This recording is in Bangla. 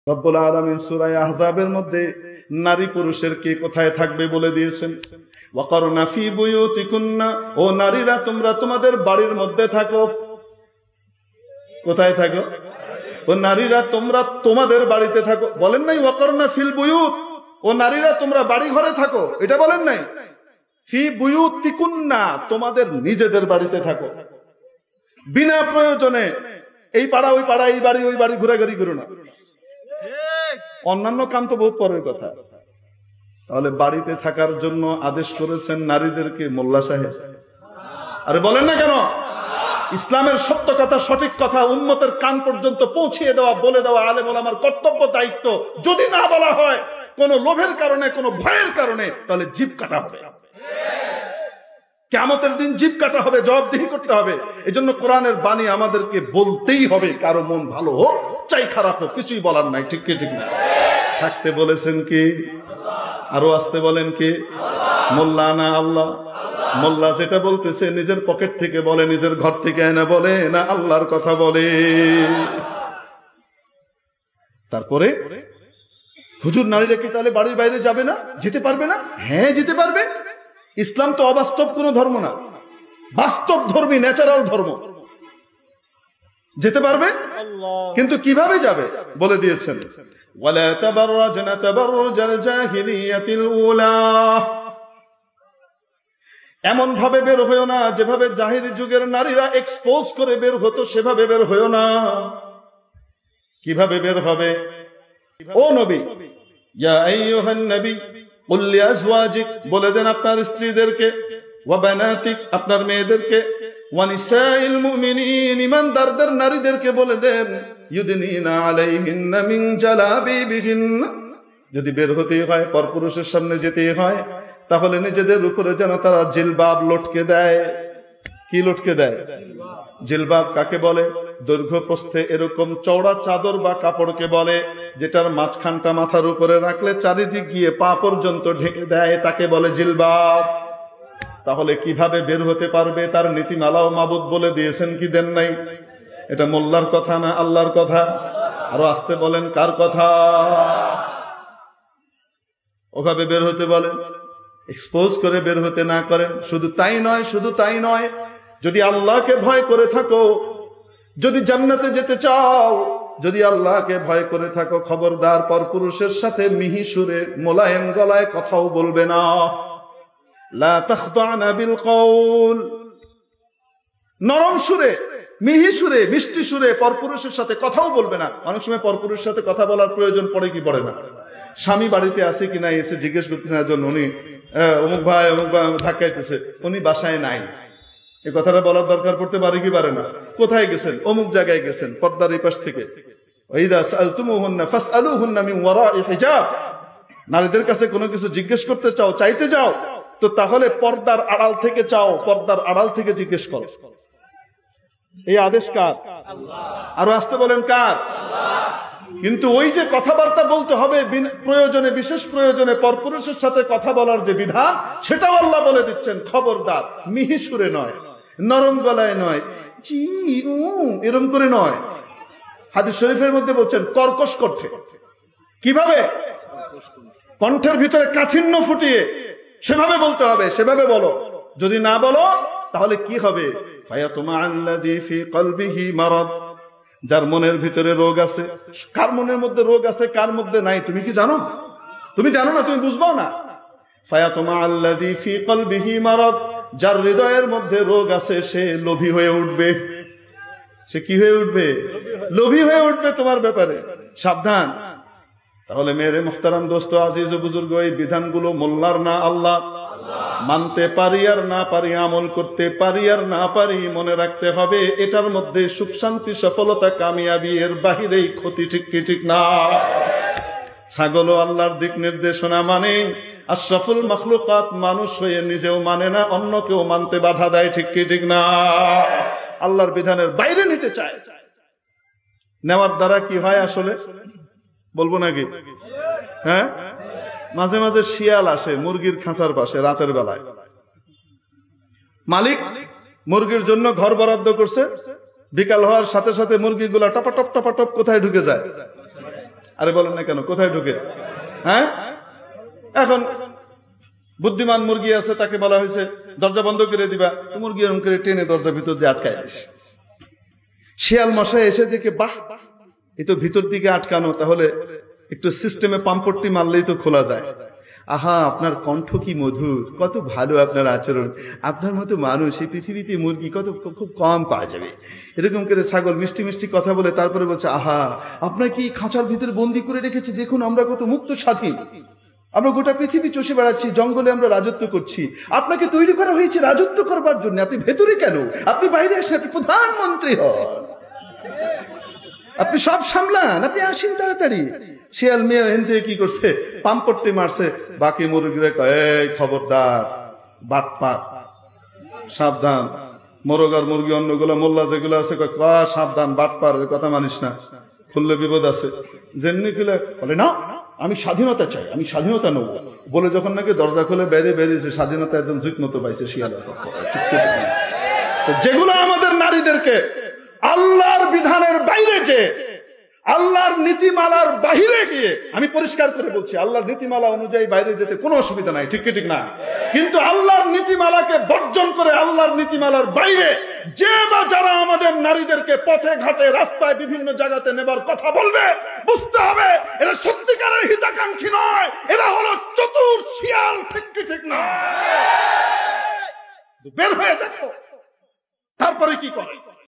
রব্বুল আলামিন সূরা আহজাবের মধ্যে নারী পুরুষের কে কোথায় থাকবে বলে দিয়েছেন। ওয়াকারনা ফি বুয়ুতিকুন্না, ও নারীরা তোমরা তোমাদের বাড়ির মধ্যে থাকো। কোথায় থাকো? ও নারীরা তোমরা তোমাদের বাড়িতে থাকো। বলেন নাই ওয়াকারনা ফিল বুয়ুত, ও নারীরা তোমরা বাড়ি ঘরে থাকো, এটা বলেন নাই। ফি বুয়ুতিকুন্না, তোমাদের নিজেদের বাড়িতে থাকো। বিনা প্রয়োজনে এই পাড়া ওই পাড়া, এই বাড়ি ওই বাড়ি ঘোরাঘুরি করো না। অন্যান্য কাম তো বহুত পরের কথা। তাহলে বাড়িতে থাকার জন্য আদেশ করেছেন নারীদেরকে মোল্লা সাহেব। আরে বলেন না কেন? ইসলামের সত্য কথা, সঠিক কথা উম্মতের কান পর্যন্ত পৌঁছিয়ে দেওয়া, বলে দেওয়া আলেম ওলামার কর্তব্য, দায়িত্ব। যদি না বলা হয় কোন লোভের কারণে, কোন ভয়ের কারণে, তাহলে জিভ কাটা হবে। কিয়ামতের দিন জিভ কাটা হবে, জবাবদিহি করতে হবে। এজন্য কোরআনের বাণী আমাদেরকে বলতেই হবে, কারো মন ভালো হোক চাই খারাপ হোক, কিছুই বলার নাই। ঠিক কি ঠিক না? থাকতে বলেছেন কি? আরো আসতে বলেন কি? মোল্লা না আল্লাহ? মোল্লা যেটা বলতেছে নিজের পকেট থেকে বলে, নিজের ঘর থেকে এনে বলে, না আল্লাহর কথা বলে? তারপরে হুজুর নারীরা কি তাহলে বাড়ির বাইরে যাবে না, যেতে পারবে না? হ্যাঁ যেতে পারবে। ইসলাম তো অবাস্তব কোন ধর্ম না, বাস্তব ধর্মী, ন্যাচারাল ধর্ম। যেতে পারবে, কিন্তু কিভাবে যাবে বলে দিয়েছেন। ওয়ালা তাবাররাজনা তাবাররুজাল জাহিলিয়াতিল উলা, এমন ভাবে বের হয়ো না যেভাবে জাহিলি যুগের নারীরা এক্সপোজ করে বের হতো, সেভাবে বের হয়ো না। কিভাবে বের হবে? ও নবী, ইয়া আইয়ুহান নবী কুল লিআজওয়াজিক, বলে দেন আপনার স্ত্রীদেরকে, ওয়া বানাতিক, আপনার মেয়েদেরকে, ওয়া নিসাইল মুমিনিন, ঈমানদারদের নারীদেরকে বলে দেন, ইউদনিনা আলাইহিন্না মিন জালাবিবিহিন্না, যদি বের হতে হয়, পরপুরুষের সামনে যেতে হয়, তাহলে নিজেদের উপরে যেন তারা জিলবাব লটকে দেয়। কি লটকে দেয়? জিলবাব কাকে বলে? দৈর্ঘ্য প্রস্থে এরকম চওড়া চাদর বা কাপড়কে বলে, যেটার মাঝখানটা মাথার উপরে রাখলে চারিদিক গিয়ে পা পর্যন্ত ঢেকে দেয়, তাকে বলে জিলবাব। তাহলে কিভাবে বের হতে পারবে তার নীতিমালাও মাবুদ বলে দিয়েছেন কি দেন নাই? এটা মোল্লার কথা না আল্লাহর কথা? আরো আসতে বলেন কার কথা? ওভাবে বের হতে বলে, এক্সপোজ করে বের হতে না করেন। শুধু তাই নয়, শুধু তাই নয়, যদি আল্লাহকে ভয় করে থাকো, যদি জান্নাতে যেতে চাও, যদি আল্লাহকে ভয় করে থাকো, খবরদার পরপুরুষের সাথে মিহি সুরে মোলায়েম গলায় কথাও বলবে না। লা তাখদানা বিল কওল, নরম সুরে, মিহি সুরে, মিষ্টি সুরে পরপুরুষের সাথে কথাও বলবে না। অনেক সময় পরপুরুষের সাথে কথা বলার প্রয়োজন পড়ে কি পড়ে না? স্বামী বাড়িতে আছে কিনা এসে জিজ্ঞেস করতেছে না, জন্য উনি অমুক ভাই ধাক্কাইতেছে, উনি বাসায় নাই, এই কথাটা বলার দরকার পড়তে পারে কি পারে না? কোথায় গেছেন? অমুক জায়গায় গেছেন, পর্দার এই পাশ থেকে। ওয়াইদা সাআলতুমুহুন্না ফাসআলুহুন্না মিন ওয়ারাই হিজাব, নারীদের কাছে কোনো কিছু জিজ্ঞেস করতে চাও, চাইতে যাও, তো তাহলে পর্দার আড়াল থেকে চাও, পর্দার আড়াল থেকে জিজ্ঞেস করো। এই আদেশ কার? আরো আসতে বলেন কার? কিন্তু ওই যে কথাবার্তা বলতে হবে প্রয়োজনে, বিশেষ প্রয়োজনে পরপুরুষের সাথে কথা বলার যে বিধান, সেটাও আল্লাহ বলে দিচ্ছেন, খবরদার মিহি সুরে নয়, নরম গলায় নয়, জি এরম করে নয়। হাদিস শরীফের মধ্যে বলছেন কর্কশ কণ্ঠে। কিভাবে? কণ্ঠের ভিতরে কাঠিন্য ফুটিয়ে সেভাবে বলতে হবে, সেভাবে বলো। যদি না বলো তাহলে কি হবে? ফায়াতুমা আল্লাযী ফী কলবিহি মারাদ, যার মনের ভিতরে রোগ আছে। কার মনের মধ্যে রোগ আছে, কার মধ্যে নাই তুমি কি জানো? তুমি জানো না, তুমি বুঝবো না। ফায়াতুমা আল্লাযী ফী কলবিহি মারাদ, যার হৃদয়ের মধ্যে রোগ আছে সে লোভী হয়ে উঠবে। সে কি হয়ে উঠবে? লোভী হয়ে উঠবে তোমার ব্যাপারে, সাবধান। তাহলে মেরে মুহতারাম দোস্ত, আজিজ ও বুজুর্গ, এই বিধানগুলো মোল্লার না আল্লাহ? মানতে পারি আর না পারি, আমল করতে পারি আর না পারি, মনে রাখতে হবে এটার মধ্যে সুখ শান্তি সফলতা কামিয়াবি, এর বাহিরেই ক্ষতি। ঠিক কি ঠিক না? ছাগলও আল্লাহর দিক নির্দেশনা মানে, আশরাফুল মাখলুকাত মানুষ হয়ে নিজেও মানে না, অন্যকেও মানতে বাধা দেয়। ঠিক কি ঠিক না? আল্লাহর বিধানের বাইরে নিতে চায়। নেওয়ার দ্বারা কি হয় আসলে বলবো নাকি? হ্যাঁ, মাঝে মাঝে শিয়াল আসে মুরগির খাঁচার পাশে রাতের বেলায়। মালিক মুরগির জন্য ঘর বরাদ্দ করছে, বিকাল হওয়ার সাথে সাথে মুরগিগুলা টপাটপ টপাটপ কোথায় ঢুকে যায়? আরে বলেন না কেন, কোথায় ঢুকে? হ্যাঁ, এখন বুদ্ধিমান মুরগি আছে, তাকে বলা হয়েছে দরজা বন্ধ করে দিবা, মুরগি এরকম করে টেনে দরজার ভিতর দিয়ে আটকায় দিস। শিয়াল মশাই এসে দেখে, বাহ, এই তো ভিতর দিকে আটকানো, তাহলে একটু সিস্টেমে পাম্পট্টি মারলেই তো খোলা যায়। আহা, আপনার কণ্ঠ কি মধুর, কত ভালো আপনার আচরণ, আপনার মতো মানুষ এই পৃথিবীতে মুরগি কত খুব কম পাওয়া যাবে। এরকম করে ছাগল মিষ্টি মিষ্টি কথা বলে তারপরে বলছে, আহা, আপনার কি খাঁচার ভিতরে বন্দি করে রেখেছি, দেখুন আমরা কত মুক্ত স্বাধীন, আমরা গোটা পৃথিবী চষে বেড়াচ্ছি, জঙ্গলে আমরা রাজত্ব করছি। আপনাকে তৈরি করা হয়েছে রাজত্ব করবার জন্য, আপনি ভেতরে কেন? আপনি বাইরে আসেন, আপনি প্রধানমন্ত্রী হন, আপনি সব সামলান, আপনি আসেন তাড়াতাড়ি। শিয়াল মেয়ে হেন থেকে কি করছে, পাম্পট্টি মারছে। বাকি মুরগিরা কয়, এই খবরদার, বাটপাত, সাবধান। মোরগার মুরগি অন্যগুলো মোল্লা যেগুলো আছে কয়, সাবধান, বাটপার, কথা মানিস না, খুললে বিপদ আছে। যেমনি খুলে বলে, না আমি স্বাধীনতা চাই, আমি স্বাধীনতা নেব বলে যখন নাকি দরজা খুলে বাইরে বেরিয়েছে, স্বাধীনতা একদম ঝুঁক মতো পাইছে শিয়ালের। যেগুলো আমাদের নারীদেরকে আল্লাহর বিধানের বাইরে, যে আল্লাহর নীতিমালার বাহিরে গিয়ে, আমি পরিষ্কার করে বলছি, আল্লাহর নীতিমালা অনুযায়ী বাইরে যেতে কোনো অসুবিধা নাই, ঠিক ঠিক না, কিন্তু আল্লাহর নীতিমালাকে বর্জন করে আল্লাহর নীতিমালার বাইরে যে বা যারা আমাদের নারীদেরকে পথে ঘাটে রাস্তায় বিভিন্ন জায়গাতে নেবার কথা বলবে, বুঝতে হবে এরা সত্যিকারের হিতাকাঙ্ক্ষী নয়, এরা হলো চতুর শিয়াল, ঠিক কি ঠিক না? বের হয়ে দেখো তারপরে কি করে।